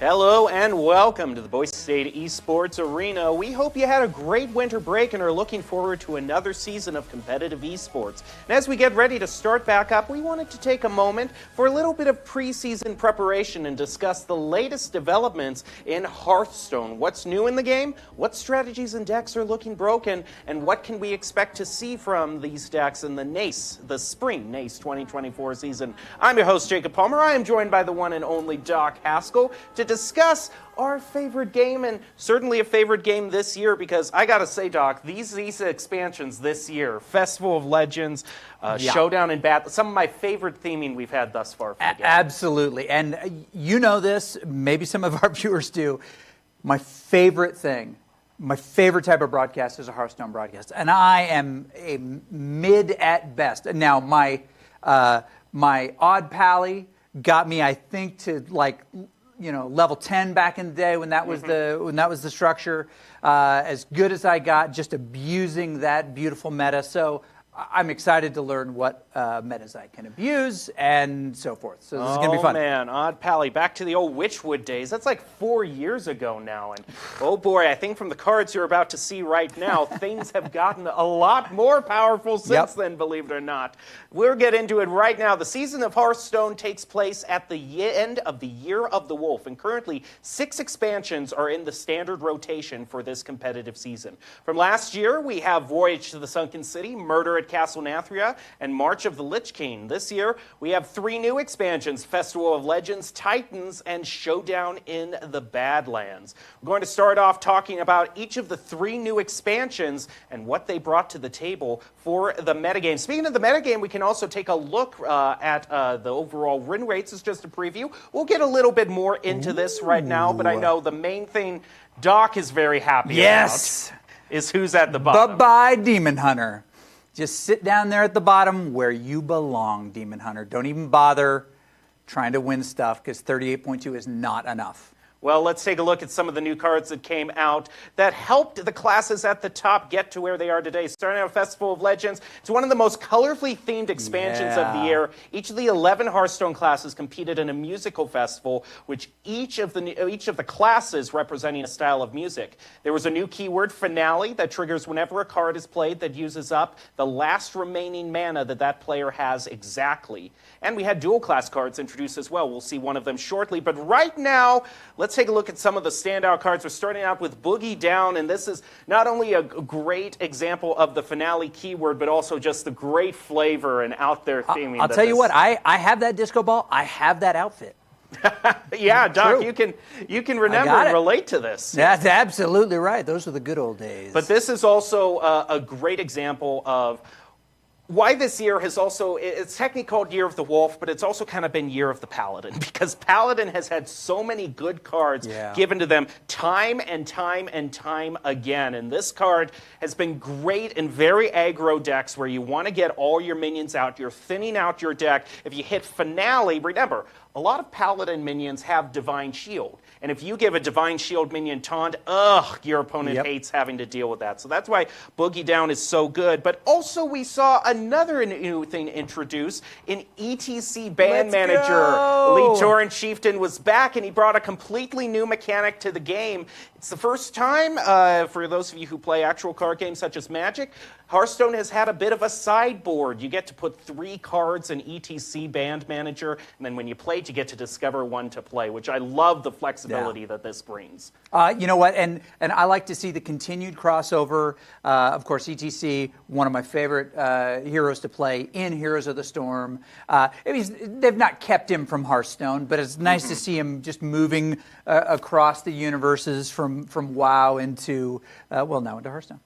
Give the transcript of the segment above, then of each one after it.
Hello and welcome to the Boise State Esports Arena. We hope you had a great winter break and are looking forward to another season of competitive esports. And as we get ready to start back up, we wanted to take a moment for a little bit of preseason preparation and discuss the latest developments in Hearthstone. What's new in the game, what strategies and decks are looking broken, and what can we expect to see from these decks in the spring NACE 2024 season. I'm your host, Jacob Palmer. I am joined by the one and only Doc Haskell to discuss our favorite game, and certainly a favorite game this year, because I gotta say, Doc, these expansions this year, Festival of Legends, Showdown in Battle, some of my favorite theming we've had thus far for the game. Absolutely, and you know this, maybe some of our viewers do, my favorite type of broadcast is a Hearthstone broadcast, and I am a mid at best. Now, my odd pally got me, I think, to level 10 back in the day when that was the structure. As good as I got, just abusing that beautiful meta. So I'm excited to learn what metas I can abuse and so forth. So this is going to be fun. Oh man, Odd Pally, back to the old Witchwood days. That's like 4 years ago now. And oh boy, I think from the cards you're about to see right now, things have gotten a lot more powerful since then, believe it or not. We'll get into it right now. The season of Hearthstone takes place at the end of the Year of the Wolf. And currently, 6 expansions are in the standard rotation for this competitive season. From last year, we have Voyage to the Sunken City, Murder at Castle Nathria, and March of the Lich King. This year, we have 3 new expansions, Festival of Legends, Titans, and Showdown in the Badlands. We're going to start off talking about each of the 3 new expansions and what they brought to the table for the metagame. Speaking of the metagame, we can also take a look at the overall win rates. It's just a preview. We'll get a little bit more into this right now, but I know the main thing Doc is very happy about is who's at the bottom. Bye-bye, Demon Hunter. Just sit down there at the bottom where you belong, Demon Hunter. Don't even bother trying to win stuff, because 38.2 is not enough. Well, let's take a look at some of the new cards that came out that helped the classes at the top get to where they are today. Starting out with Festival of Legends, it's one of the most colorfully themed expansions of the year. Each of the 11 Hearthstone classes competed in a musical festival, which each of the classes representing a style of music. There was a new keyword, Finale, that triggers whenever a card is played that uses up the last remaining mana that player has exactly. And we had dual class cards introduced as well. We'll see one of them shortly. But right now, let's take a look at some of the standout cards. We're starting out with Boogie Down, and this is not only a great example of the Finale keyword, but also just the great flavor and out there theming. I'll tell you what, I have that disco ball. I have that outfit. Yeah, Doc, True. you can remember and relate to this. That's absolutely right. Those were the good old days. But this is also a great example of why this year has also, it's technically called Year of the Wolf, but it's also kind of been Year of the Paladin, because Paladin has had so many good cards given to them time and time and time again. And this card has been great in very aggro decks where you want to get all your minions out, you're thinning out your deck. If you hit Finale, remember, a lot of Paladin minions have Divine Shield. And if you give a Divine Shield minion taunt, your opponent hates having to deal with that. So that's why Boogie Down is so good. But also we saw another new thing introduced in ETC Band Manager. Lee Torrent Chieftain was back, and he brought a completely new mechanic to the game. It's the first time, for those of you who play actual card games such as Magic, Hearthstone has had a bit of a sideboard. You get to put 3 cards in ETC Band Manager, and then when you play it, you get to discover one to play, which I love the flexibility that this brings. You know what, and I like to see the continued crossover. Of course, ETC, one of my favorite heroes to play in Heroes of the Storm. They've not kept him from Hearthstone, but it's nice to see him just moving across the universes from WoW into, now into Hearthstone.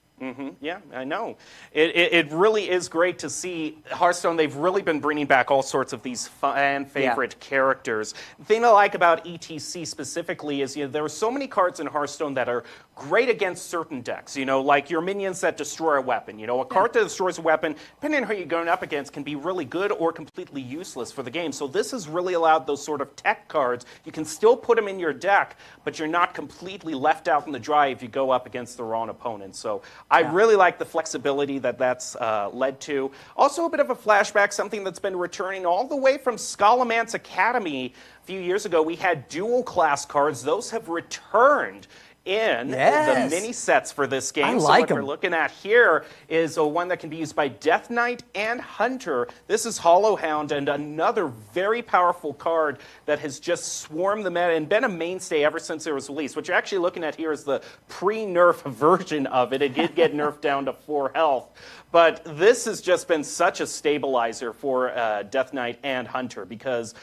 Yeah, I know. It really is great to see Hearthstone. They've really been bringing back all sorts of these fan favorite characters. The thing I like about ETC specifically is there are so many cards in Hearthstone that are great against certain decks, like your minions that destroy a weapon. A card that destroys a weapon, depending on who you're going up against, can be really good or completely useless for the game. So this has really allowed those sort of tech cards. You can still put them in your deck, but you're not completely left out in the dry if you go up against the wrong opponent. So I really like the flexibility that's led to. Also a bit of a flashback, something that's been returning all the way from Scholomance Academy. A few years ago, we had dual class cards. Those have returned in the mini sets for this game. I like so what 'em. we're looking at here is one that can be used by Death Knight and Hunter. This is Hollow Hound, and another very powerful card that has just swarmed the meta and been a mainstay ever since it was released. What you're actually looking at here is the pre-nerf version of it. It did get nerfed down to 4 health. But this has just been such a stabilizer for Death Knight and Hunter because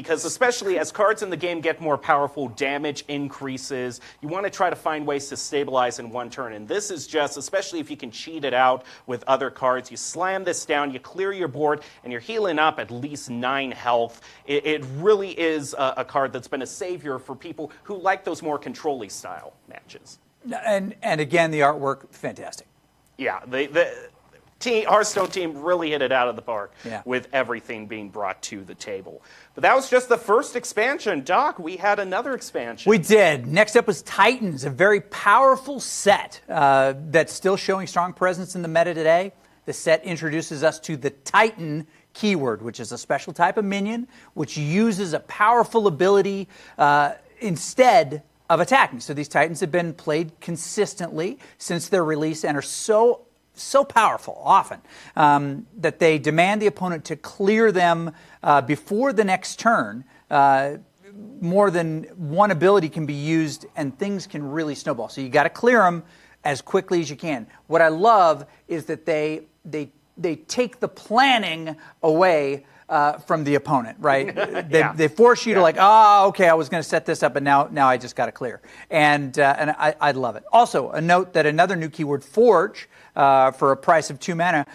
especially as cards in the game get more powerful, damage increases. You want to try to find ways to stabilize in one turn. And this is just, especially if you can cheat it out with other cards, you slam this down, you clear your board, and you're healing up at least 9 health. It really is a card that's been a savior for people who like those more control-y style matches. And again, the artwork, fantastic. Yeah, the Hearthstone team really hit it out of the park with everything being brought to the table. But that was just the first expansion. Doc, we had another expansion. We did. Next up was Titans, a very powerful set that's still showing strong presence in the meta today. The set introduces us to the Titan keyword, which is a special type of minion, which uses a powerful ability instead of attacking. So these Titans have been played consistently since their release and are so powerful often that they demand the opponent to clear them before the next turn. More than one ability can be used and things can really snowball. So you got to clear them as quickly as you can. What I love is that they take the planning away from the opponent, right? They force you to okay, I was going to set this up, but now I just got to clear. And I love it. Also, a note that another new keyword, Forge, for a price of 2 mana,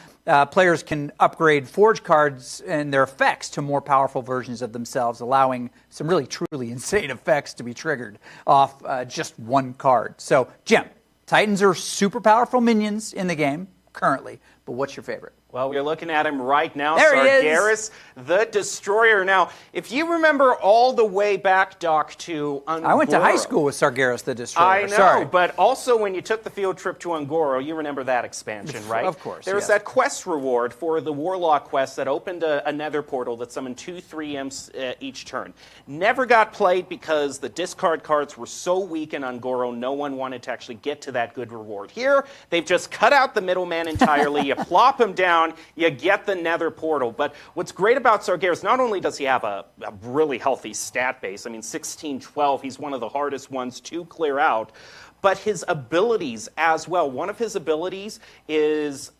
players can upgrade Forge cards and their effects to more powerful versions of themselves, allowing some really, truly insane effects to be triggered off just one card. So, Jim, Titans are super powerful minions in the game currently, but what's your favorite? Well, we're looking at him right now, there Sargeras the Destroyer. Now, if you remember all the way back, Doc, to Ungoro. I went to high school with Sargeras the Destroyer. I know, Sorry. but also when you took the field trip to Ungoro, you remember that expansion, right? Of course, There was that quest reward for the Warlock quest that opened a nether portal that summoned 2/3 imps each turn. Never got played because the discard cards were so weak in Ungoro, no one wanted to actually get to that good reward. Here, they've just cut out the middleman entirely. You plop him down, you get the nether portal. But what's great about Sargeras, not only does he have a really healthy stat base, I mean 16-12, he's one of the hardest ones to clear out, but his abilities as well. One of his abilities is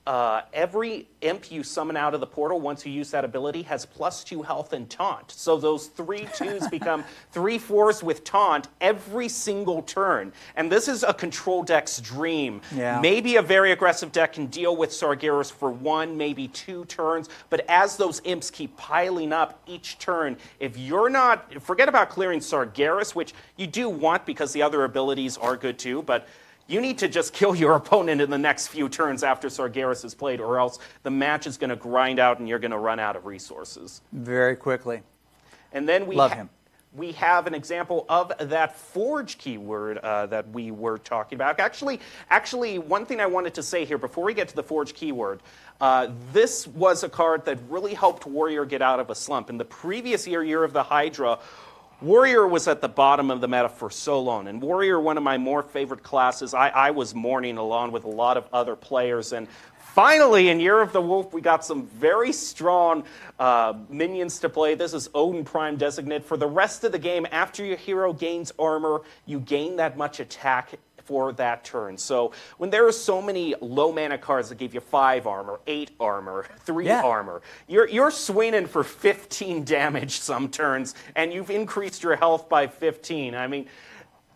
every imp you summon out of the portal, once you use that ability, has +2 health and taunt. So those 3/2s become 3/4s with taunt every single turn. And this is a control deck's dream. Yeah. Maybe a very aggressive deck can deal with Sargeras for 1, maybe 2 turns, but as those imps keep piling up each turn, if you're not, forget about clearing Sargeras, which you do want because the other abilities are good too, but you need to just kill your opponent in the next few turns after Sargeras is played, or else the match is going to grind out and you're going to run out of resources. Very quickly. And then we Love him. We have an example of that Forge keyword that we were talking about. Actually, one thing I wanted to say here before we get to the Forge keyword, this was a card that really helped Warrior get out of a slump. In the previous year, Year of the Hydra, Warrior was at the bottom of the meta for so long, and Warrior, one of my more favorite classes, I was mourning along with a lot of other players, and finally, in Year of the Wolf, we got some very strong minions to play. This is Odin Prime Designate. For the rest of the game, after your hero gains armor, you gain that much attack for that turn. So when there are so many low mana cards that give you 5 armor, 8 armor, 3 armor, you're swinging for 15 damage some turns, and you've increased your health by 15. I mean,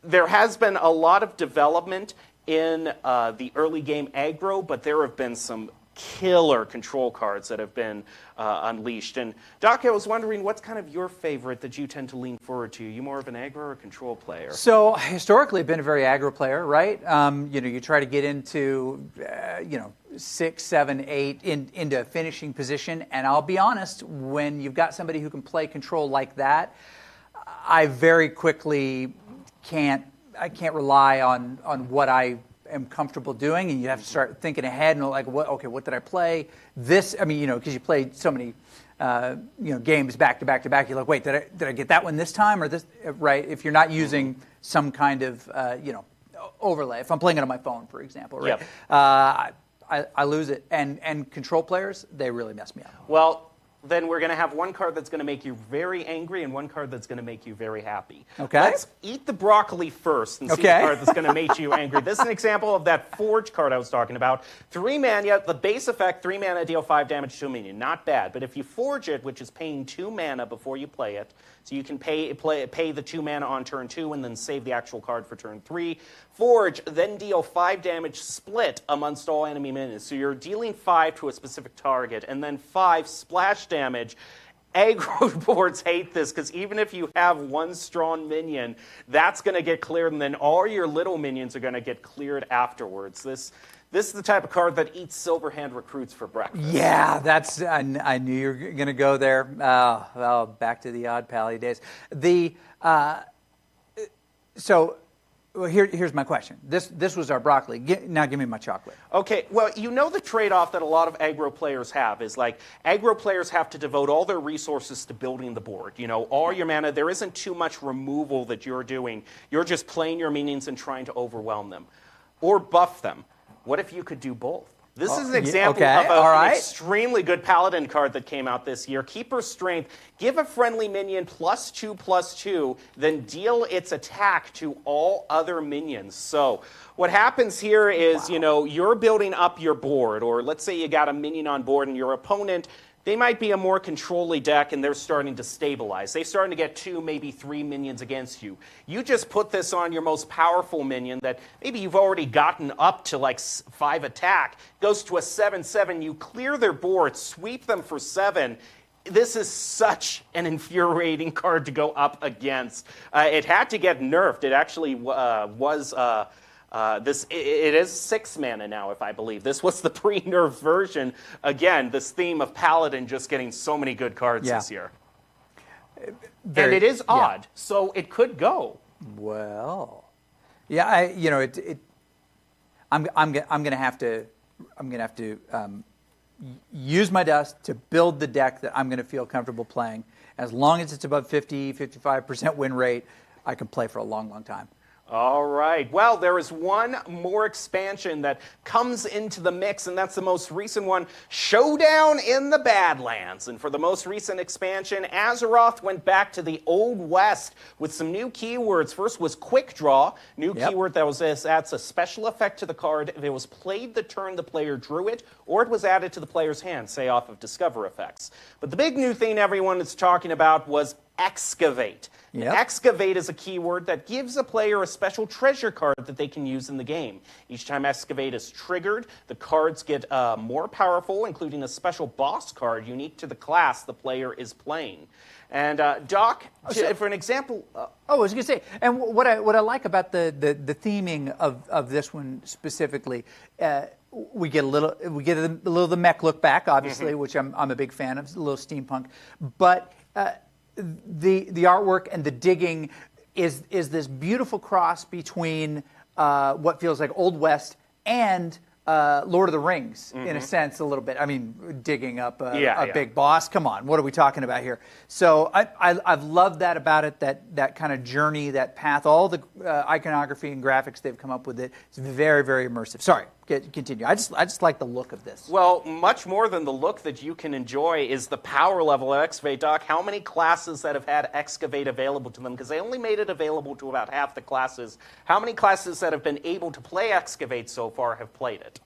there has been a lot of development in the early game aggro, but there have been some killer control cards that have been unleashed. And Doc, I was wondering, what's kind of your favorite that you tend to lean forward to? You more of an aggro or a control player? So historically, I've been a very aggro player, right? You try to get into, 6, 7, 8 into a finishing position. And I'll be honest, when you've got somebody who can play control like that, I very quickly can't rely on what I am comfortable doing, and you have to start thinking ahead and like, what did I play? This, because you play so many, games back to back to back. You're like, wait, did I get that one this time or this? Right? If you're not using some kind of, overlay. If I'm playing it on my phone, for example, right? Yep. I lose it. And control players, they really mess me up. Well, then we're going to have one card that's going to make you very angry and one card that's going to make you very happy. Okay. Let's eat the broccoli first and see the card that's going to make you angry. This is an example of that Forge card I was talking about. 3 mana, the base effect, 3 mana, deal 5 damage to a minion. Not bad. But if you Forge it, which is paying 2 mana before you play it, so you can pay the 2 mana on turn 2 and then save the actual card for turn 3. Forge, then deal 5 damage split amongst all enemy minions. So you're dealing 5 to a specific target, and then 5 splash damage. Aggro boards hate this because even if you have one strong minion, that's going to get cleared, and then all your little minions are going to get cleared afterwards. This is the type of card that eats Silverhand recruits for breakfast. Yeah, I knew you were going to go there. Back to the Odd Pally days. Here's my question. This was our broccoli. Now give me my chocolate. Okay, well, the trade-off that a lot of aggro players have is like aggro players have to devote all their resources to building the board. All your mana, there isn't too much removal that you're doing. You're just playing your minions and trying to overwhelm them or buff them. What if you could do both? This is an example of an extremely good Paladin card that came out this year. Keeper Strength. Give a friendly minion +2/+2, then deal its attack to all other minions. So what happens here is, you're building up your board, or let's say you got a minion on board and your opponent, they might be a more control-y deck and they're starting to stabilize. They're starting to get 2, maybe 3 minions against you. You just put this on your most powerful minion that maybe you've already gotten up to like 5 attack, goes to a 7/7, you clear their board, sweep them for 7. This is such an infuriating card to go up against. It had to get nerfed. It actually was... it is 6 mana now, if I believe. This was the pre-nerf version. Again, this theme of Paladin just getting so many good cards this year. And it is odd, so it could go. Well, yeah, I'm gonna have to use my dust to build the deck that I'm gonna feel comfortable playing. As long as it's above 55% win rate, I can play for a long, long time. All right. Well, there is one more expansion that comes into the mix, and that's the most recent one, Showdown in the Badlands. And for the most recent expansion, Azeroth went back to the Old West with some new keywords. First was Quick Draw, new keyword that adds a special effect to the card if it was played the turn the player drew it, or it was added to the player's hand, say off of Discover effects. But the big new thing everyone is talking about was Excavate. Excavate is a keyword that gives a player a special treasure card that they can use in the game. Each time Excavate is triggered, the cards get more powerful, including a special boss card unique to the class the player is playing. And Doc, for an example... I was going to say, and what I like about the theming of this one specifically, we get a little of the mech look back, obviously, which I'm a big fan of, a little steampunk, but... The artwork and the digging is this beautiful cross between what feels like Old West and Lord of the Rings, in a sense, a little bit. I mean, digging up a big boss. Come on, what are we talking about here? So I've loved that about it, that kind of journey, that path, all the iconography and graphics they've come up with it. It's very, very immersive. Sorry, continue. I just like the look of this. Well, much more than the look that you can enjoy is the power level of Excavate. Doc, how many classes that have had Excavate available to them? Because they only made it available to about half the classes. How many classes that have been able to play Excavate so far have played it?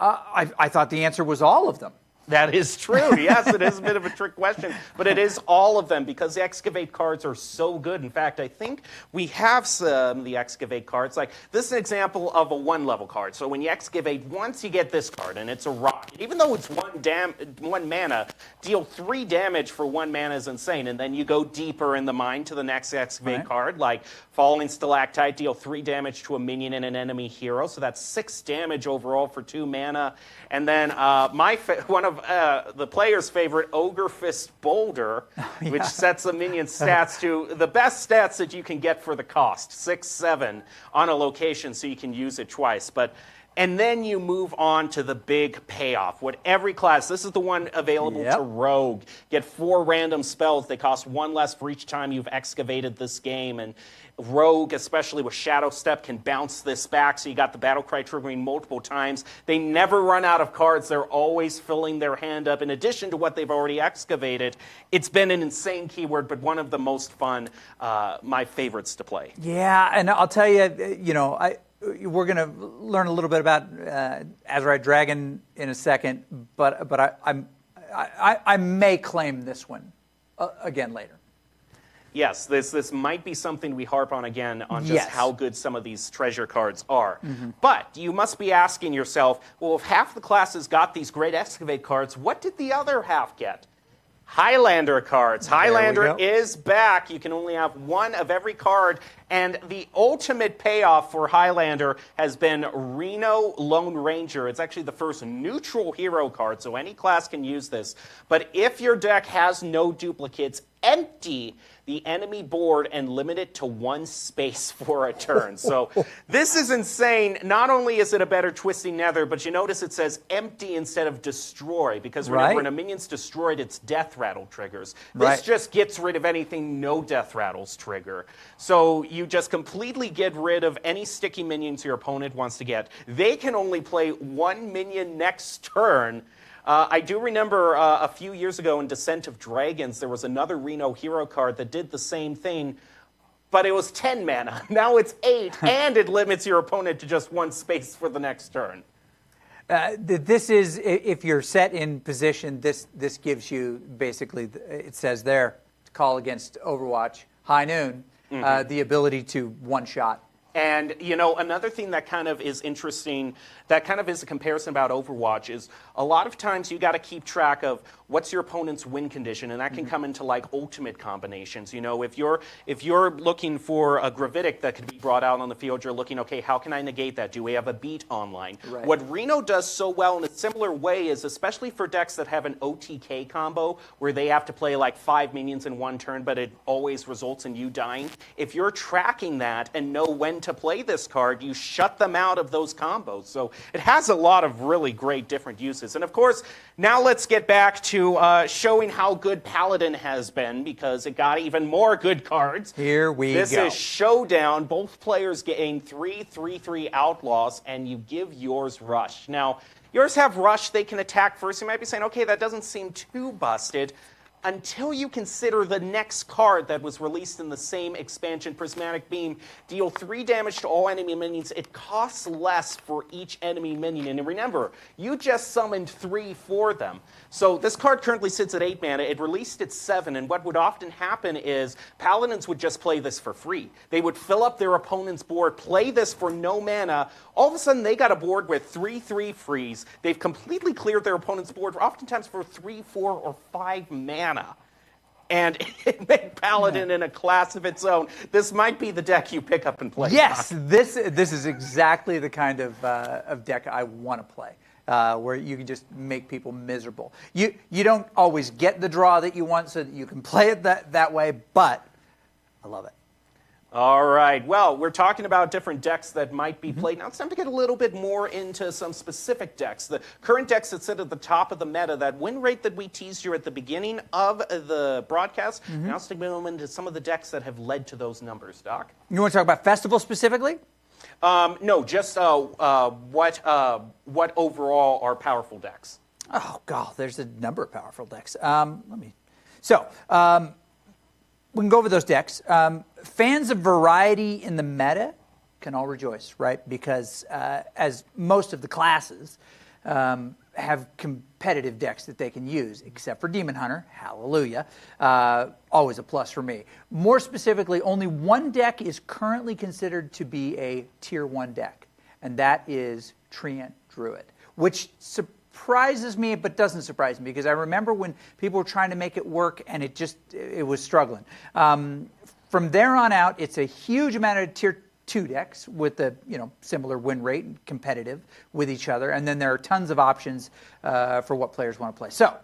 I thought the answer was all of them. That is true. Yes, it is a bit of a trick question, but it is all of them because the Excavate cards are so good. In fact, I think we have some of the Excavate cards. Like, this is an example of a 1-level card. So when you Excavate once, you get this card, and it's a rocket. Even though it's one mana, deal 3 damage for 1 mana is insane. And then you go deeper in the mine to the next Excavate card, like Falling Stalactite, deal 3 damage to a minion and an enemy hero. So that's 6 damage overall for 2 mana. And then one of the player's favorite, Ogre Fist Boulder, which sets the minion stats to the best stats that you can get for the cost, 6/7 on a location, so you can use it twice. And then you move on to the big payoff. What every class, this is the one available to Rogue. Get 4 random spells. They cost 1 less for each time you've excavated this game. And Rogue, especially with Shadow Step, can bounce this back. So you got the Battle Cry triggering multiple times. They never run out of cards. They're always filling their hand up. In addition to what they've already excavated, it's been an insane keyword, but one of the most fun, my favorites to play. Yeah, and I'll tell you, we're going to learn a little bit about Azerite Dragon in a second, but I may claim this one again later. Yes, this might be something we harp on again on just how good some of these treasure cards are. But you must be asking yourself, well, if half the classes got these great Excavate cards, what did the other half get? Highlander cards. Highlander is back. You can only have 1 of every card. And the ultimate payoff for Highlander has been Reno Lone Ranger. It's actually the first neutral hero card, so any class can use this. But if your deck has no duplicates, empty the enemy board and limit it to 1 space for a turn. So this is insane. Not only is it a better Twisting Nether, but you notice it says empty instead of destroy, because remember, when a minion's destroyed, it's Death Rattle triggers. This just gets rid of anything no Death Rattles trigger. So you just completely get rid of any sticky minions your opponent wants to get. They can only play 1 minion next turn. I do remember a few years ago in Descent of Dragons, there was another Reno hero card that did the same thing, but it was 10 mana. Now it's 8, and it limits your opponent to just 1 space for the next turn. This is, if you're set in position, this gives you basically, it says there, to call against Overwatch, High Noon, the ability to one-shot. And, another thing that kind of is interesting, that kind of is a comparison about Overwatch, is a lot of times you got to keep track of what's your opponent's win condition, and that can come into like ultimate combinations. If you're looking for a Gravitic that could be brought out on the field, you're looking, okay, how can I negate that? Do we have a beat online? Right. What Reno does so well in a similar way is, especially for decks that have an OTK combo, where they have to play like 5 minions in 1 turn, but it always results in you dying. If you're tracking that and know when to play this card, you shut them out of those combos. So it has a lot of really great different uses. And of course, now let's get back to showing how good Paladin has been, because it got even more good cards. Here we go. This is Showdown. Both players gain 3/3/3 Outlaws, and you give yours Rush. Now, yours have Rush. They can attack first. You might be saying, okay, that doesn't seem too busted, until you consider the next card that was released in the same expansion, Prismatic Beam. Deal 3 damage to all enemy minions. It costs less for each enemy minion. And remember, you just summoned 3 for them. So this card currently sits at 8 mana. It released at 7, and what would often happen is Paladins would just play this for free. They would fill up their opponent's board, play this for no mana. All of a sudden, they got a board with 3/3 freeze. They've completely cleared their opponent's board, oftentimes for 3, 4, or 5 mana. And it made Paladin in a class of its own. This might be the deck you pick up and play. Yes, this is exactly the kind of deck I want to play, where you can just make people miserable. You don't always get the draw that you want, so that you can play it that way, but I love it. All right. Well, we're talking about different decks that might be played. Now it's time to get a little bit more into some specific decks. The current decks that sit at the top of the meta, that win rate that we teased you at the beginning of the broadcast. Now let's take a moment into some of the decks that have led to those numbers, Doc. You want to talk about Festival specifically? No, just what overall are powerful decks. Oh, God, there's a number of powerful decks. We can go over those decks. Fans of variety in the meta can all rejoice, right? Because as most of the classes have competitive decks that they can use, except for Demon Hunter. Hallelujah. Always a plus for me. More specifically, only one deck is currently considered to be a Tier 1 deck, and that is Treant Druid, which surprises me but doesn't surprise me, because I remember when people were trying to make it work and it was struggling. From there on out, it's a huge amount of Tier 2 decks with a similar win rate and competitive with each other, and then there are tons of options for what players want to play. So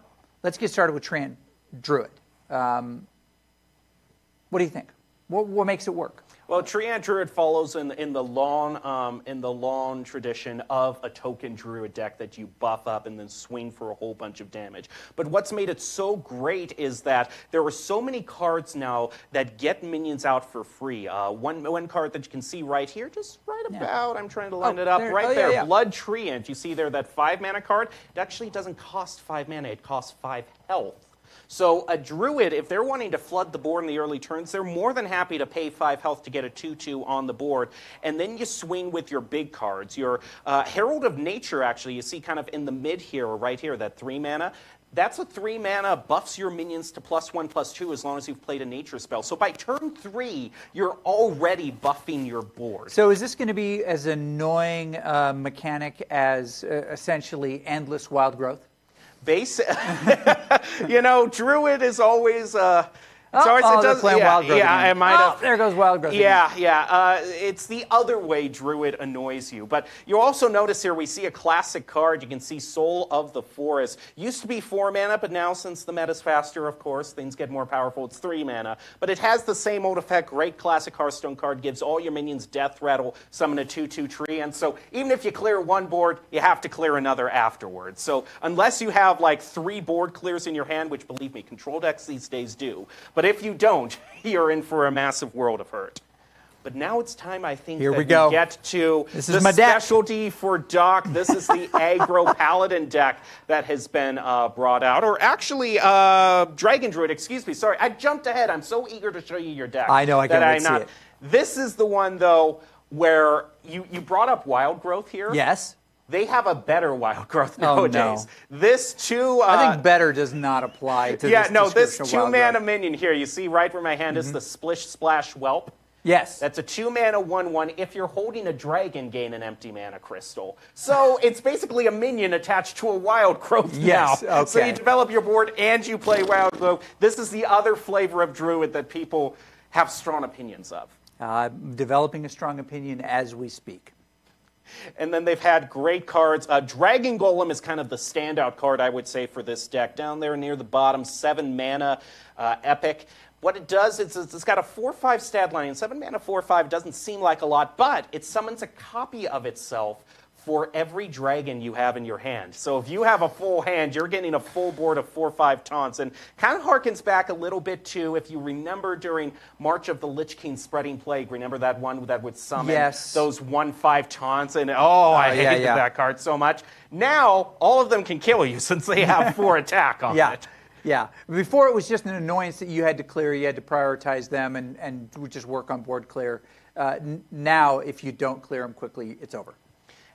let's get started with Treant Druid. What do you think? What makes it work? Well, Treant Druid follows in the long tradition of a token Druid deck that you buff up and then swing for a whole bunch of damage. But what's made it so great is that there are so many cards now that get minions out for free. One card that you can see right here, just right about, I'm trying to line it up, right there, yeah. Blood Treant. You see there that 5 mana card? It actually doesn't cost 5 mana, it costs 5 health. So a Druid, if they're wanting to flood the board in the early turns, they're more than happy to pay 5 health to get a 2/2 on the board. And then you swing with your big cards. Your Herald of Nature, actually, you see kind of in the mid here, or right here, that 3 mana. That's a 3 mana, buffs your minions to +1/+2 as long as you've played a nature spell. So by turn 3, you're already buffing your board. So is this going to be as annoying mechanic as essentially endless wild growth? Druid is always. They're playing wild growth. Yeah, it might have. There goes wild growth. Yeah. It's the other way Druid annoys you. But you also notice here we see a classic card. You can see Soul of the Forest. Used to be 4 mana, but now since the meta's faster, of course, things get more powerful. It's 3 mana. But it has the same old effect. Great classic Hearthstone card. Gives all your minions Death Rattle, summon a 2/2 tree. And so even if you clear one board, you have to clear another afterwards. So unless you have like 3 board clears in your hand, which believe me, control decks these days do. But if you don't, you're in for a massive world of hurt. But now it's time, I think, Here that we go. get to This the is my deck. specialty for Doc. This is the Aggro Paladin deck that has been brought out. Or actually, Dragon Druid, excuse me. Sorry, I jumped ahead. I'm so eager to show you your deck. I know, I can't wait to see it. This is the one, though, where you brought up Wild Growth here. Yes. They have a better Wild Growth Oh, nowadays. no. This too. I think better does not apply to Yeah, this no, this description of 2 wild mana growth. minion here. You see right where my hand is the Splish Splash Whelp. Yes. That's a 2 mana 1/1. If you're holding a dragon, gain an empty mana crystal. So it's basically a minion attached to a Wild Growth Yes, now. okay. So you develop your board and you play Wild Growth. This is the other flavor of Druid that people have strong opinions of. Developing a strong opinion as we speak. And then they've had great cards. Dragon Golem is kind of the standout card, I would say, for this deck. Down there near the bottom, 7 mana, epic. What it does is it's got a 4/5 stat line. And 7 mana 4/5 doesn't seem like a lot, but it summons a copy of itself for every dragon you have in your hand. So if you have a full hand, you're getting a full board of 4/5 taunts. And kind of harkens back a little bit to, if you remember during March of the Lich King Spreading Plague, remember that one that would summon those 1/5 taunts? And I hated that card so much. Now, all of them can kill you since they have 4 attack on it. Yeah. Before it was just an annoyance that you had to clear, you had to prioritize them and just work on board clear. Now, if you don't clear them quickly, it's over.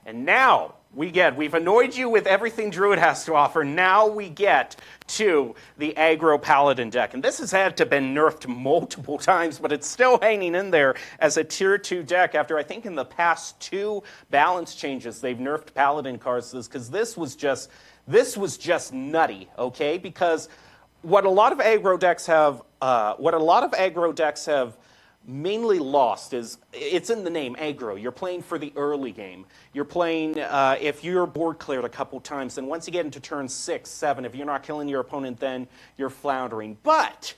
And now we've annoyed you with everything Druid has to offer. Now we get to the Aggro Paladin deck. And this has had to been nerfed multiple times, but it's still hanging in there as a Tier 2 deck after, I think, in the past 2 balance changes, they've nerfed Paladin cards, because this was just nutty, okay? Because what a lot of aggro decks have mainly lost is, it's in the name, aggro. You're playing for the early game. You're playing, if you're board cleared a couple times, then once you get into turn 6, 7, if you're not killing your opponent, then you're floundering. But,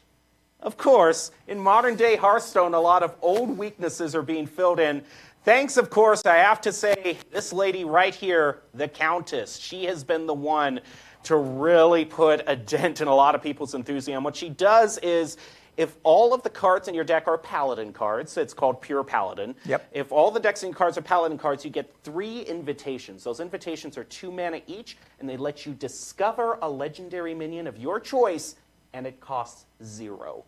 of course, in modern day Hearthstone, a lot of old weaknesses are being filled in. Thanks, of course, I have to say, this lady right here, the Countess. She has been the one to really put a dent in a lot of people's enthusiasm. What she does is, if all of the cards in your deck are Paladin cards, it's called Pure Paladin. Yep. If all the decks in cards are Paladin cards, you get 3 invitations. Those invitations are 2 mana each, and they let you discover a legendary minion of your choice, and it costs 0.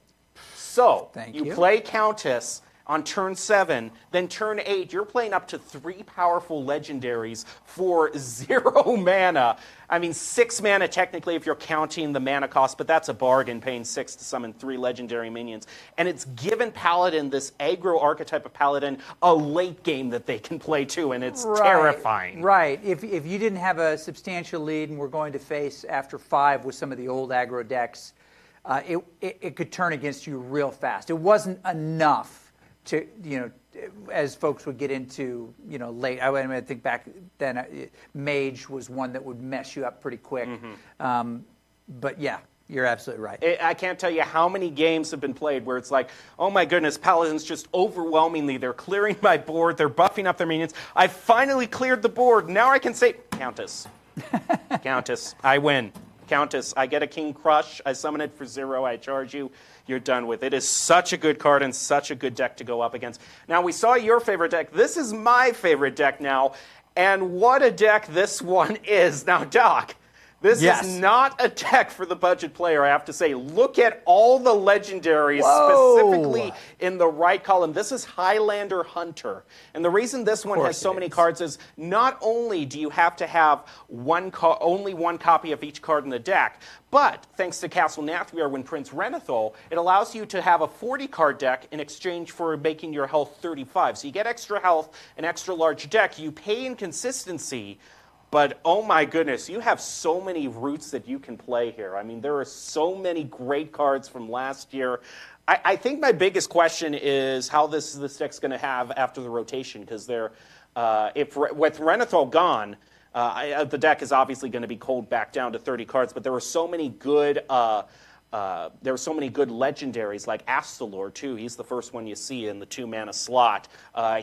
So, Thank you you. play Countess. on turn 7, then turn 8, you're playing up to 3 powerful legendaries for 0 mana. I mean, 6 mana technically if you're counting the mana cost, but that's a bargain, paying 6 to summon 3 legendary minions. And it's given Paladin, this aggro archetype of Paladin, a late game that they can play too, and it's terrifying. Right. If you didn't have a substantial lead and we're going to face after 5 with some of the old aggro decks, it could turn against you real fast. It wasn't enough to, as folks would get into, late. I think back then, Mage was one that would mess you up pretty quick. But yeah, you're absolutely right. I can't tell you how many games have been played where it's like, oh my goodness, Paladin's just overwhelmingly, they're clearing my board, they're buffing up their minions. I finally cleared the board. Now I can say, Countess. Countess, I win. Countess, I get a King Crush, I summon it for 0, I charge you, you're done with it. It is such a good card and such a good deck to go up against. Now, we saw your favorite deck. This is my favorite deck now, and what a deck this one is. Now, Doc, this is not a deck for the budget player, I have to say. Look at all the legendaries specifically in the right column. This is Highlander Hunter. And the reason this one has so many cards is not only do you have to have only one copy of each card in the deck, but thanks to Castle Nathriar when Prince Renethal, it allows you to have a 40-card deck in exchange for making your health 35. So you get extra health, an extra large deck. You pay in consistency. But, oh my goodness, you have so many routes that you can play here. I mean, there are so many great cards from last year. I think my biggest question is how this deck's going to have after the rotation, because with Renethal gone, the deck is obviously going to be culled back down to 30 cards, but there were so many good legendaries like Astalor too. He's the first one you see in the 2-mana slot.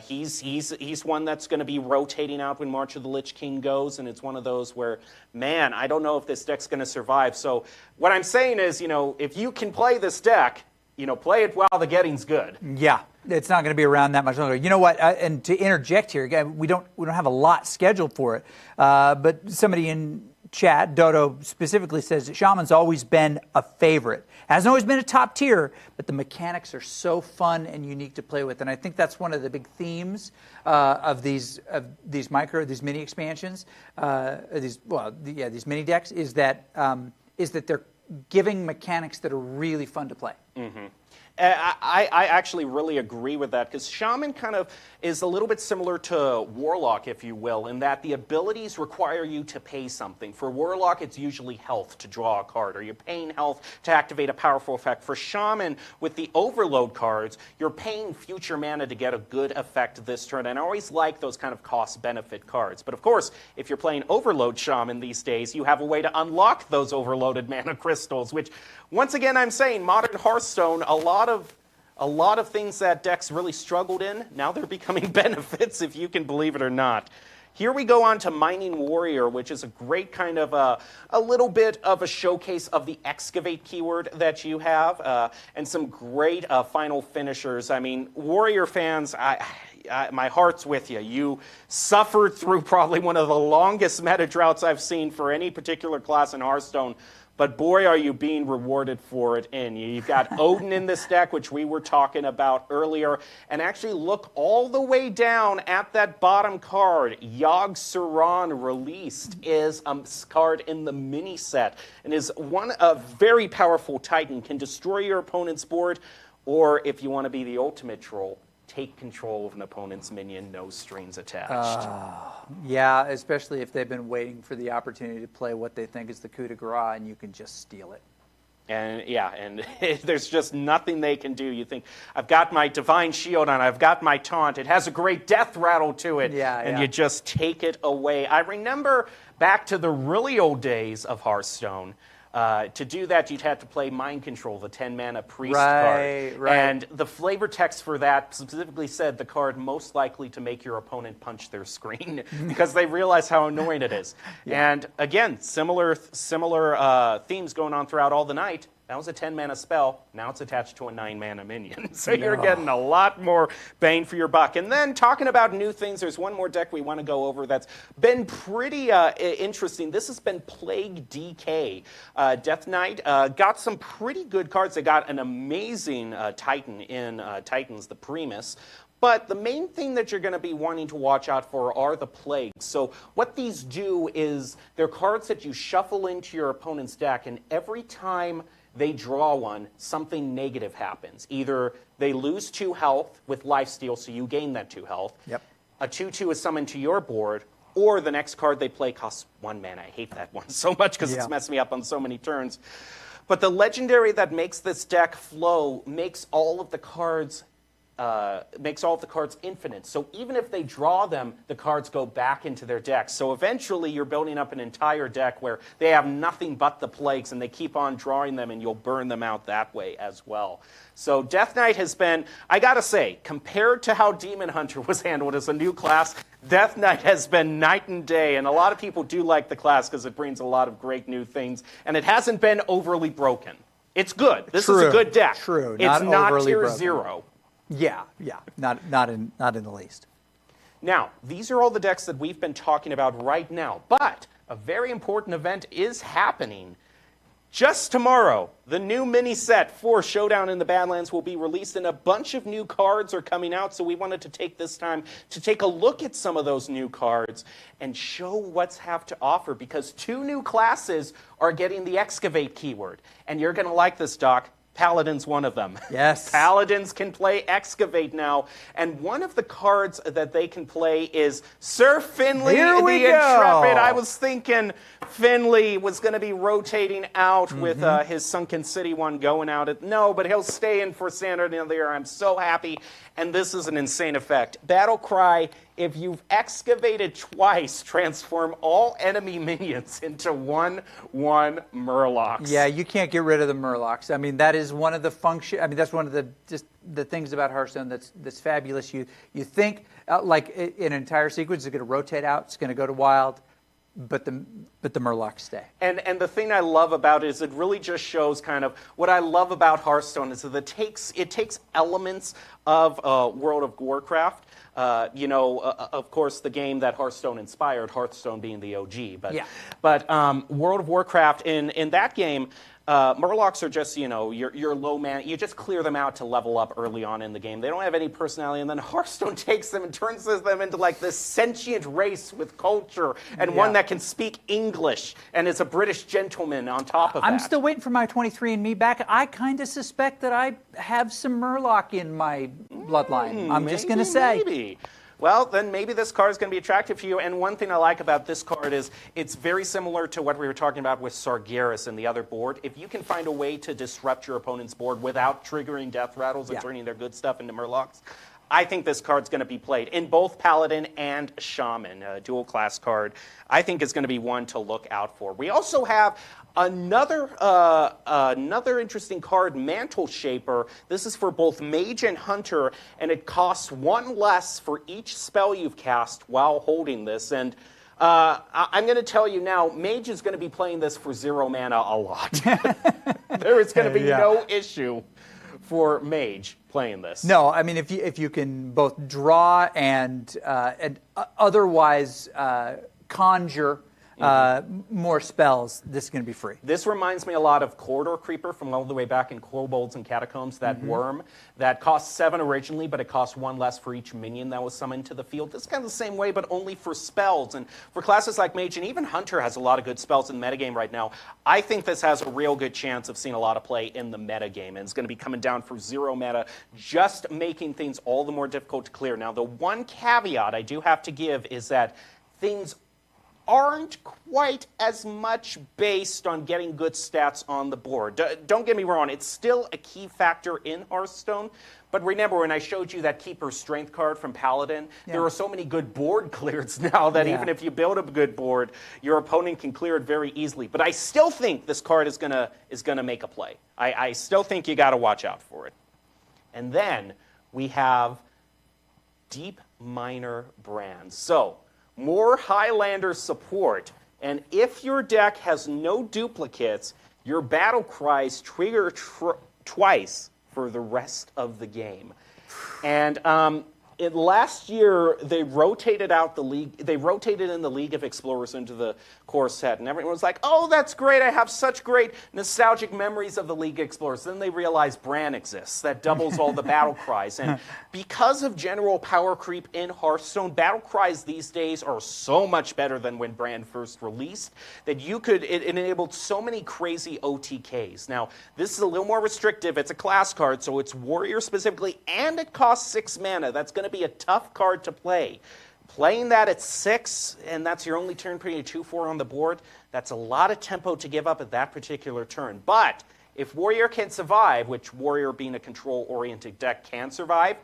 He's one that's going to be rotating out when March of the Lich King goes, and it's one of those where, man, I don't know if this deck's going to survive. So what I'm saying is, if you can play this deck, play it while the getting's good. Yeah, it's not going to be around that much longer. You know what? And to interject here, again, we don't have a lot scheduled for it, but somebody in chat, Dodo specifically says that Shaman's always been a favorite. Hasn't always been a top tier, but the mechanics are so fun and unique to play with. And I think that's one of the big themes of these mini expansions, these mini decks, is that they're giving mechanics that are really fun to play. Mm-hmm. I actually really agree with that, because Shaman kind of is a little bit similar to Warlock, if you will, in that the abilities require you to pay something. For Warlock, it's usually health to draw a card, or you're paying health to activate a powerful effect. For Shaman, with the Overload cards, you're paying future mana to get a good effect this turn, and I always like those kind of cost-benefit cards. But of course, if you're playing Overload Shaman these days, you have a way to unlock those overloaded mana crystals, which, once again, I'm saying, modern Hearthstone, a lot of things that decks really struggled in, now they're becoming benefits, if you can believe it or not. Here we go on to Mining Warrior, which is a great kind of a little bit of a showcase of the excavate keyword that you have, and some great final finishers. I mean, Warrior fans, my heart's with you. You suffered through probably one of the longest meta droughts I've seen for any particular class in Hearthstone. But boy, are you being rewarded for it. And you've got Odin in this deck, which we were talking about earlier. And actually look all the way down at that bottom card. Yogg Saron Released is a card in the mini set, and is a very powerful Titan. Can destroy your opponent's board, or if you want to be the ultimate troll, take control of an opponent's minion, no strings attached. Yeah, especially if they've been waiting for the opportunity to play what they think is the coup de grace, and you can just steal it. And yeah, and there's just nothing they can do. You think, I've got my Divine Shield on, I've got my Taunt, it has a great death rattle to it, and you just take it away. I remember back to the really old days of Hearthstone, to do that, you'd have to play Mind Control, the 10-mana priest card. Right. And the flavor text for that specifically said the card most likely to make your opponent punch their screen because they realize how annoying it is. And again, similar themes going on throughout all the night. That was a 10-mana spell. Now it's attached to a 9-mana minion. So you're getting a lot more bang for your buck. And then talking about new things, there's one more deck we want to go over that's been pretty interesting. This has been Plague DK. Death Knight got some pretty good cards. They got an amazing Titan in Titans, the Primus. But the main thing that you're going to be wanting to watch out for are the plagues. So what these do is they're cards that you shuffle into your opponent's deck, and every time they draw one, something negative happens. Either they lose 2 health with lifesteal, so you gain that 2 health. Yep. A 2/2 is summoned to your board, or the next card they play costs 1 mana. I hate that one so much because it's messed me up on so many turns. But the legendary that makes this deck flow makes all of the cards infinite. So even if they draw them, the cards go back into their deck. So eventually you're building up an entire deck where they have nothing but the plagues, and they keep on drawing them, and you'll burn them out that way as well. So Death Knight has been, I gotta say, compared to how Demon Hunter was handled as a new class, Death Knight has been night and day, and a lot of people do like the class because it brings a lot of great new things, and it hasn't been overly broken. It's good. This is a good deck. True. It's not overly tier broken. 0. Yeah. Not in the least. Now, these are all the decks that we've been talking about right now, but a very important event is happening. Just tomorrow, the new mini set for Showdown in the Badlands will be released, and a bunch of new cards are coming out, so we wanted to take this time to take a look at some of those new cards and show what's have to offer, because 2 new classes are getting the Excavate keyword. And you're going to like this, Doc. Paladin's one of them. Yes. Paladins can play Excavate now, and one of the cards that they can play is Sir Finley the Intrepid. I was thinking Finley was going to be rotating out with his Sunken City one going out. No, but he'll stay in for Standard of the Year. I'm so happy, and this is an insane effect. Battle Cry, if you've excavated twice, transform all enemy minions into 1/1 Murlocs. Yeah, you can't get rid of the Murlocs. I mean, that is one of the that's one of the things about Hearthstone that's fabulous. You think like an entire sequence is going to rotate out, it's going to go to wild, but the Murlocs stay. And the thing I love about it is it really just shows kind of what I love about Hearthstone is that it takes elements of World of Warcraft. Of course, the game that Hearthstone inspired, Hearthstone being the OG. But World of Warcraft, in that game, Murlocs are just, your low man. You just clear them out to level up early on in the game. They don't have any personality, and then Hearthstone takes them and turns them into like this sentient race with culture, and one that can speak English, and is a British gentleman on top of that. I'm still waiting for my 23andMe back. I kind of suspect that I have some Murloc in my bloodline. I'm just going to say. Maybe. Well, then maybe this card is going to be attractive to you. And one thing I like about this card is it's very similar to what we were talking about with Sargeras and the other board. If you can find a way to disrupt your opponent's board without triggering death rattles and turning their good stuff into Murlocs, I think this card's going to be played in both Paladin and Shaman, a dual class card. I think it's going to be one to look out for. We also have another interesting card, Mantle Shaper. This is for both Mage and Hunter, and it costs 1 less for each spell you've cast while holding this. And I'm going to tell you now, Mage is going to be playing this for 0 mana a lot. There is going to be no issue for Mage playing this. No, I mean if you can both draw and otherwise conjure more spells, this is going to be free. This reminds me a lot of Corridor Creeper from all the way back in Kobolds and Catacombs, that worm that cost 7 originally, but it cost 1 less for each minion that was summoned to the field. This is kind of the same way, but only for spells. And for classes like Mage, and even Hunter has a lot of good spells in the metagame right now, I think this has a real good chance of seeing a lot of play in the metagame, and it's going to be coming down for 0 mana, just making things all the more difficult to clear. Now, the one caveat I do have to give is that things aren't quite as much based on getting good stats on the board. Don't get me wrong, it's still a key factor in Hearthstone, but remember when I showed you that Keeper's Strength card from Paladin, there are so many good board clears now that even if you build a good board, your opponent can clear it very easily. But I still think this card is gonna make a play. I still think you gotta watch out for it. And then we have Deep Miner Brands. So, more Highlander support, and if your deck has no duplicates, your battle cries trigger twice for the rest of the game. And last year, they rotated out the league. They rotated in the League of Explorers into the core set, and everyone was like, "Oh, that's great! I have such great nostalgic memories of the League of Explorers." Then they realized Bran exists. That doubles all the battle cries, and because of general power creep in Hearthstone, battle cries these days are so much better than when Bran first released that it enabled so many crazy OTKs. Now, this is a little more restrictive. It's a class card, so it's warrior specifically, and it costs 6 mana. That's going to be a tough card to play. Playing that at 6, and that's your only turn putting a 2/4 on the board, that's a lot of tempo to give up at that particular turn. But if Warrior can survive, which Warrior being a control-oriented deck can survive,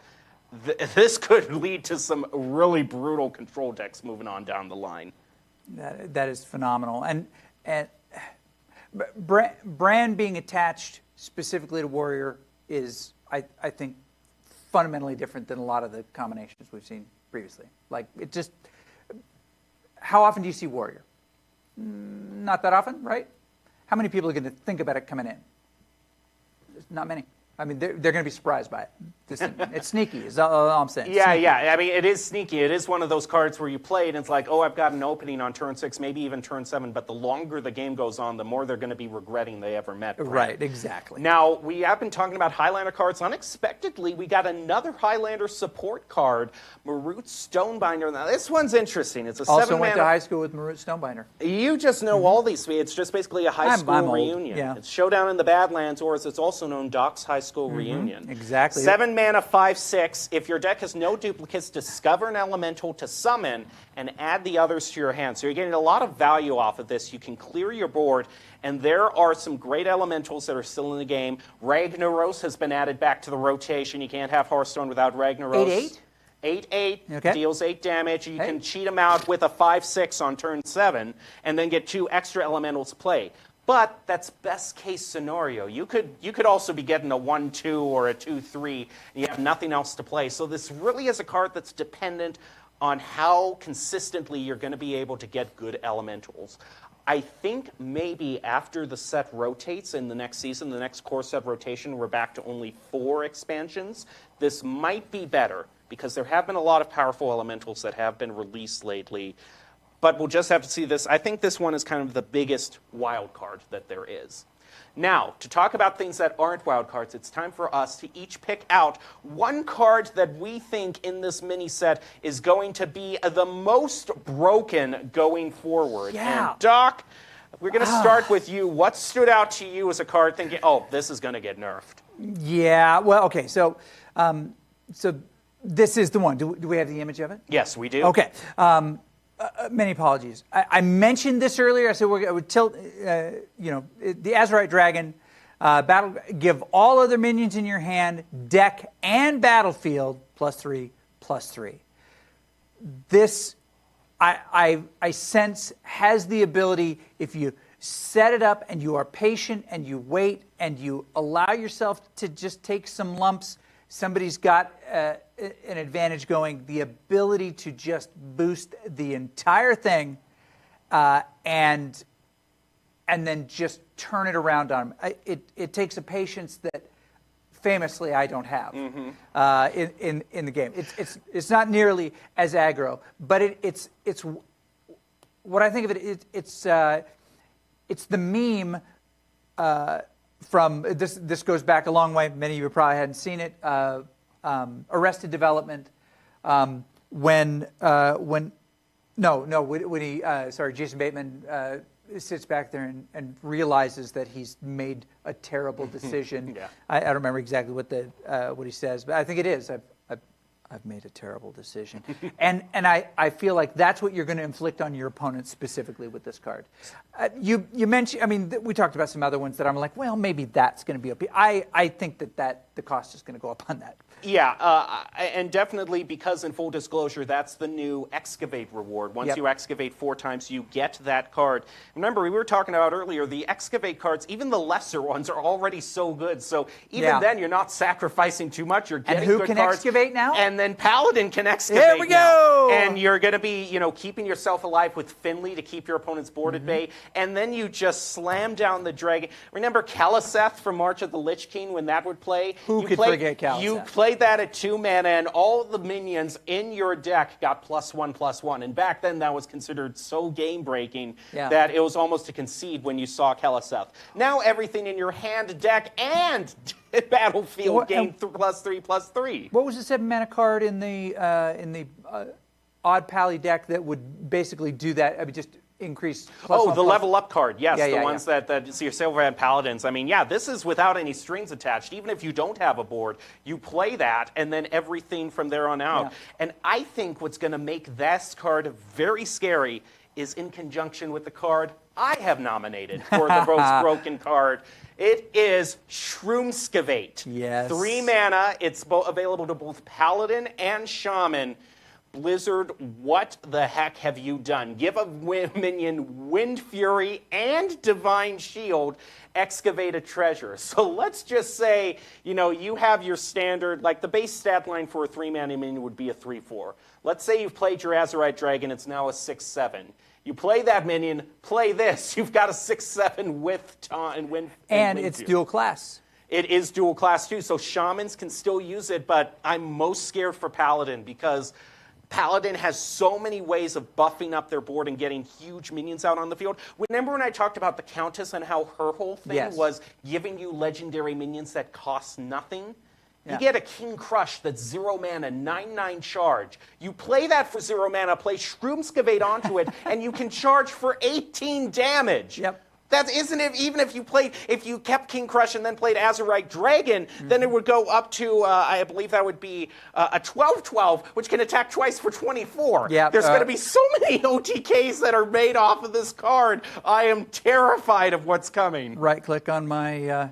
this could lead to some really brutal control decks moving on down the line. That is phenomenal. And Bran being attached specifically to Warrior is, I think, fundamentally different than a lot of the combinations we've seen previously. Like, it just, how often do you see Warrior? Not that often, right? How many people are going to think about it coming in? Not many. I mean, they're going to be surprised by it. It's sneaky, is all I'm saying. Yeah, yeah. I mean, it is sneaky. It is one of those cards where you play it and it's like, oh, I've got an opening on turn 6, maybe even turn 7. But the longer the game goes on, the more they're going to be regretting they ever met Brad. Right, exactly. Now, we have been talking about Highlander cards. Unexpectedly, we got another Highlander support card, Marut Stonebinder. Now, this one's interesting. It's a 7-mana. Also went to high school with Marut Stonebinder. You just know all these. It's just basically a high school I'm reunion. old, yeah. It's Showdown in the Badlands, or as it's also known, Doc's High School Reunion. Exactly. 7 mana, 5/6. If your deck has no duplicates, discover an elemental to summon and add the others to your hand. So you're getting a lot of value off of this. You can clear your board, and there are some great elementals that are still in the game. Ragnaros has been added back to the rotation. You can't have Hearthstone without Ragnaros. 8/8? 8/8, Okay. deals 8 damage. You can cheat them out with a 5/6 on turn 7, and then get 2 extra elementals to play. But that's best case scenario. You could also be getting a 1/2 or a 2/3, and you have nothing else to play. So this really is a card that's dependent on how consistently you're going to be able to get good elementals. I think maybe after the set rotates in the next season, the next core set rotation, we're back to only 4 expansions. This might be better because there have been a lot of powerful elementals that have been released lately. But we'll just have to see this. I think this one is kind of the biggest wild card that there is. Now, to talk about things that aren't wild cards, it's time for us to each pick out one card that we think in this mini set is going to be the most broken going forward. Yeah. And Doc, we're going to start with you. What stood out to you as a card thinking, oh, this is going to get nerfed? Yeah, well, okay, so this is the one. Do we have the image of it? Yes, we do. Okay. Many apologies. I mentioned this earlier. I said I would tilt, the Azurite Dragon, give all other minions in your hand, deck, and battlefield +3/+3. This, I sense, has the ability, if you set it up and you are patient and you wait and you allow yourself to just take some lumps, somebody's got an advantage going, the ability to just boost the entire thing and then just turn it around on them. It takes a patience that famously I don't have in the game. It's not nearly as aggro, but it's what I think of it. It's the meme from this goes back a long way. Many of you probably hadn't seen it. Arrested Development, when Jason Bateman sits back there and realizes that he's made a terrible decision. Yeah. I don't remember exactly what he says, but I think it is. I've made a terrible decision. and I feel like that's what you're going to inflict on your opponent specifically with this card. You mentioned, I mean, we talked about some other ones that I'm like, well, maybe that's going to be OP. I think that the cost is going to go up on that. Yeah, and definitely because in full disclosure, that's the new Excavate reward. Once you excavate 4 times, you get that card. Remember, we were talking about earlier, the Excavate cards, even the lesser ones, are already so good. So even then, you're not sacrificing too much. You're getting and who good can cards. excavate now? And and then Paladin can excavate. There we go! And you're going to be, keeping yourself alive with Finley to keep your opponent's board at bay, and then you just slam down the dragon. Remember Kaliseth from March of the Lich King when that would play? Who could forget Kaliseth? You played that at 2 mana, and all the minions in your deck got +1/+1. And back then, that was considered so game-breaking that it was almost a concede when you saw Kaliseth. Now everything in your hand, deck, and battlefield gain +3/+3. What was the 7-mana card in the Odd Pally deck that would basically do that? I mean, just increase. The level up card. Yes, the ones that see your Silverhand Paladins. I mean, this is without any strings attached. Even if you don't have a board, you play that, and then everything from there on out. Yeah. And I think what's going to make this card very scary is in conjunction with the card I have nominated for the most broken card. It is Shroomskavate. Yes. 3 mana. It's available to both Paladin and Shaman. Blizzard, what the heck have you done? Give a minion Wind Fury and Divine Shield, excavate a treasure. So let's just say, you have your standard, like the base stat line for a 3-mana minion would be a 3/4. Let's say you've played your Azerite Dragon, it's now a 6/7. You play that minion, play this. You've got a 6/7 with taunt and Wind. And it's dual class. It is dual class too, so Shamans can still use it, but I'm most scared for Paladin because Paladin has so many ways of buffing up their board and getting huge minions out on the field. Remember when I talked about the Countess and how her whole thing was giving you legendary minions that cost nothing? You get a King Crush that's 0 mana, 9/9 charge. You play that for 0 mana, play Shroomskavate onto it, and you can charge for 18 damage. Yep. That isn't it. Even if you kept King Crush and then played Azerite Dragon, then it would go up to I believe that would be a 12/12, which can attack twice for 24. Yeah, there's going to be so many OTKs that are made off of this card. I am terrified of what's coming. Right click on my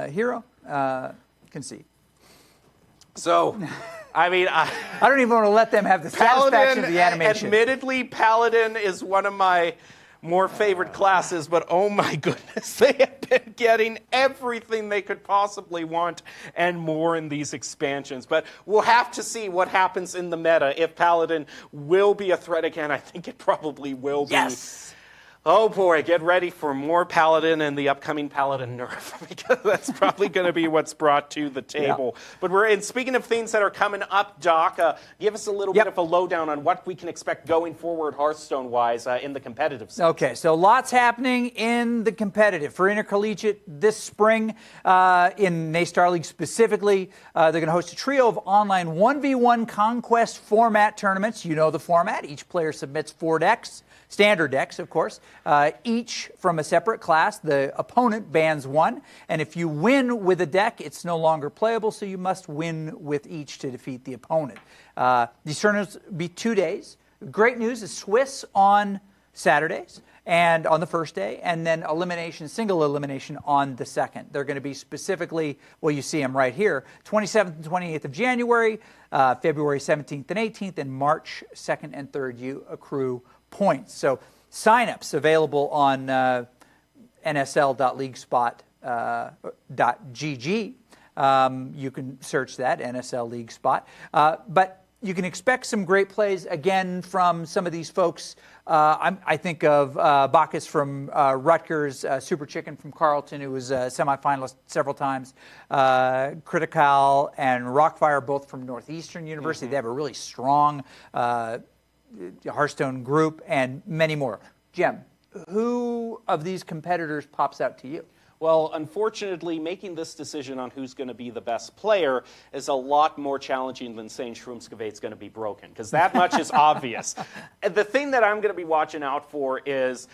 hero, concede. So, I mean, I don't even want to let them have the satisfaction of the animation. Admittedly, Paladin is one of my more favorite classes, but oh my goodness, they have been getting everything they could possibly want and more in these expansions. But we'll have to see what happens in the meta. If Paladin will be a threat again, I think it probably will be. Yes. Oh boy, get ready for more Paladin and the upcoming Paladin nerf, because that's probably going to be what's brought to the table. But speaking of things that are coming up, Doc, give us a little bit of a lowdown on what we can expect going forward Hearthstone-wise in the competitive sense. Okay, so lots happening in the competitive. For Intercollegiate this spring, in Naystar League specifically, they're going to host a trio of online 1v1 Conquest format tournaments. You know the format. Each player submits 4 decks. Standard decks, of course, each from a separate class. The opponent bans 1, and if you win with a deck, it's no longer playable, so you must win with each to defeat the opponent. These tournaments will be 2 days. Great news is Swiss on Saturdays and on the first day, and then single elimination on the second. They're going to be specifically, well, you see them right here, 27th and 28th of January, February 17th and 18th, and March 2nd and 3rd, you accrue points. So signups available on nsl.leaguespot.gg. You can search that, NSL League Spot. But you can expect some great plays again from some of these folks. I think of Bacchus from Rutgers, Super Chicken from Carleton, who was a semifinalist several times, Critical and Rockfire, both from Northeastern University. They have a really strong Hearthstone group, and many more. Jim, who of these competitors pops out to you? Well, unfortunately, making this decision on who's going to be the best player is a lot more challenging than saying Shroomskavate's going to be broken, because that much is obvious. And the thing that I'm going to be watching out for is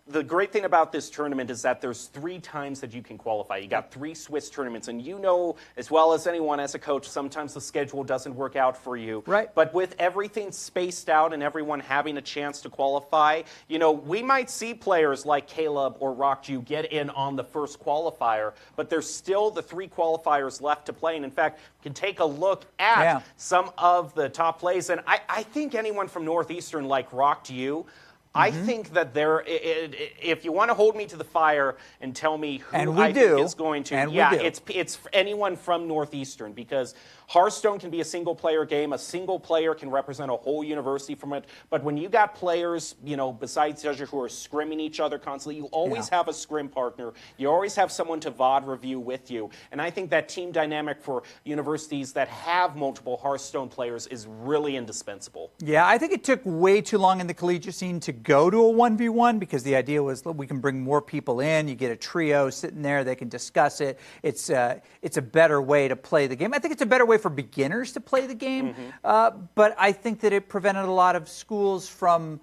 the great thing about this tournament is that there's 3 times that you can qualify. You got 3 Swiss tournaments, and you know as well as anyone as a coach, sometimes the schedule doesn't work out for you. Right. But with everything spaced out and everyone having a chance to qualify, we might see players like Caleb or Rockju get in on the first qualifier, but there's still the 3 qualifiers left to play. And in fact, we can take a look at some of the top plays. And I think anyone from Northeastern like Rockju, I think that if you want to hold me to the fire and tell me who And we I do. think is going to, And we yeah, do. it's anyone from Northeastern, because Hearthstone can be a single-player game. A single player can represent a whole university from it. But when you got players, besides Judges who are scrimming each other constantly, you always have a scrim partner. You always have someone to VOD review with you. And I think that team dynamic for universities that have multiple Hearthstone players is really indispensable. Yeah, I think it took way too long in the collegiate scene to go to a 1v1 because the idea was, look, we can bring more people in. You get a trio sitting there, they can discuss it. It's a better way to play the game. I think it's a better way for beginners to play the game, but I think that it prevented a lot of schools from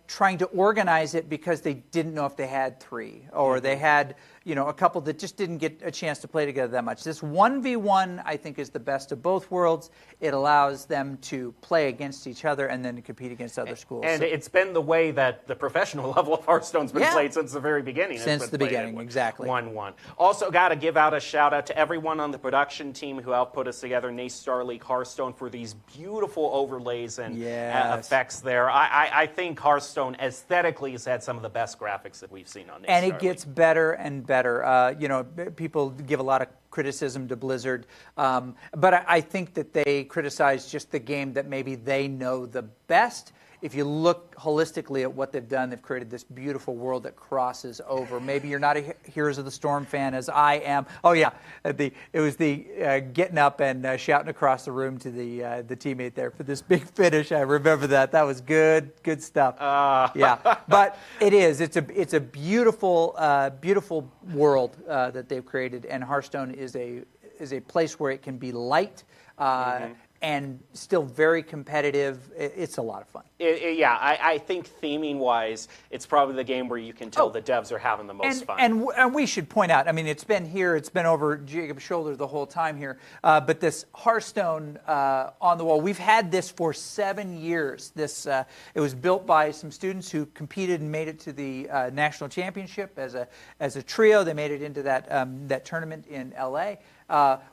trying to organize it because they didn't know if they had three, or they had a couple that just didn't get a chance to play together that much. This 1v1, I think, is the best of both worlds. It allows them to play against each other and then to compete against other schools. And it's been the way that the professional level of Hearthstone's been played since the very beginning. Since the beginning, exactly. 1-1. Also, got to give out a shout out to everyone on the production team who helped put us together, Nace Star League Hearthstone, for these beautiful overlays and effects there. I think Hearthstone aesthetically has had some of the best graphics that we've seen on Nace And Star it gets better and better. People give a lot of criticism to Blizzard, but I think that they criticize just the game that maybe they know the best. If you look holistically at what they've done, they've created this beautiful world that crosses over. Maybe you're not a Heroes of the Storm fan as I am. Oh yeah, it was the getting up and shouting across the room to the teammate there for this big finish. I remember that. That was good stuff. Yeah, but it's a beautiful beautiful world that they've created, and Hearthstone is a place where it can be light. And still very competitive. It's a lot of fun. I think theming-wise, it's probably the game where you can tell the devs are having the most fun. And we should point out, I mean, it's been here, it's been over Jacob's shoulder the whole time here, but this Hearthstone on the wall, we've had this for 7 years. It was built by some students who competed and made it to the national championship as a trio. They made it into that tournament in LA.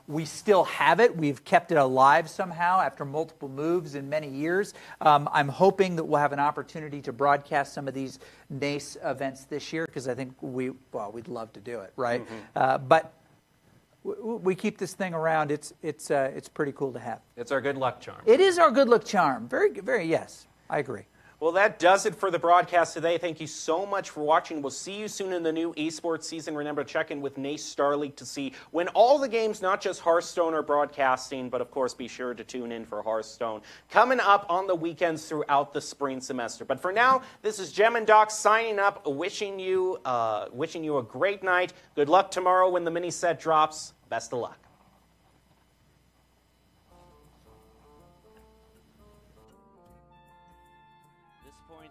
We still have it. We've kept it alive somehow after multiple moves in many years. I'm hoping that we'll have an opportunity to broadcast some of these NACE events this year, because I think we'd love to do it, right? But we keep this thing around. It's pretty cool to have. It's our good luck charm. It is our good luck charm. Very, very, yes, I agree. Well, that does it for the broadcast today. Thank you so much for watching. We'll see you soon in the new esports season. Remember to check in with Nace Star League to see when all the games, not just Hearthstone, are broadcasting, but of course be sure to tune in for Hearthstone coming up on the weekends throughout the spring semester. But for now, this is Gem and Doc signing up, wishing you a great night. Good luck tomorrow when the mini set drops. Best of luck.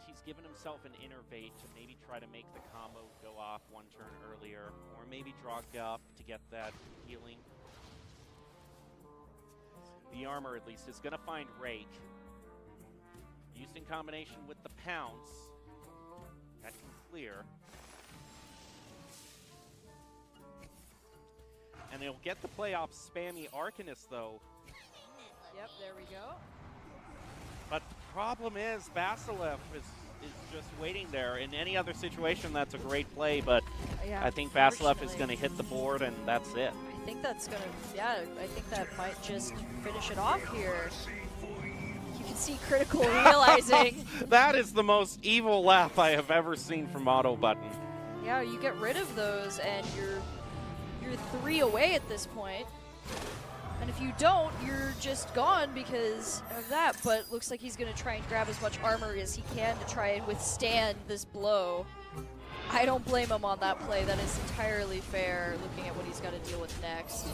He's given himself an innervate to maybe try to make the combo go off one turn earlier, or maybe draw Guff to get that healing. The armor, at least, is going to find Rake. Used in combination with the Pounce. That can clear. And they'll get the playoff spammy Arcanist, though. Yep, there we go. But the problem is, Basilev is just waiting there. In any other situation, that's a great play, but Yeah, I think Basilev is going to hit the board, and that's it. I think that's gonna, I think that might just finish it off here. You can see Critical realizing. That is the most evil laugh I have ever seen from Auto Button. Yeah, you get rid of those, and you're 3 away at this point. And if you don't, you're just gone because of that. But looks like he's going to try and grab as much armor as he can to try and withstand this blow. I don't blame him on that play. That is entirely fair, looking at what he's got to deal with next.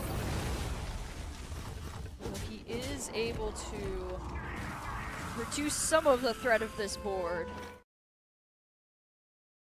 But he is able to reduce some of the threat of this board.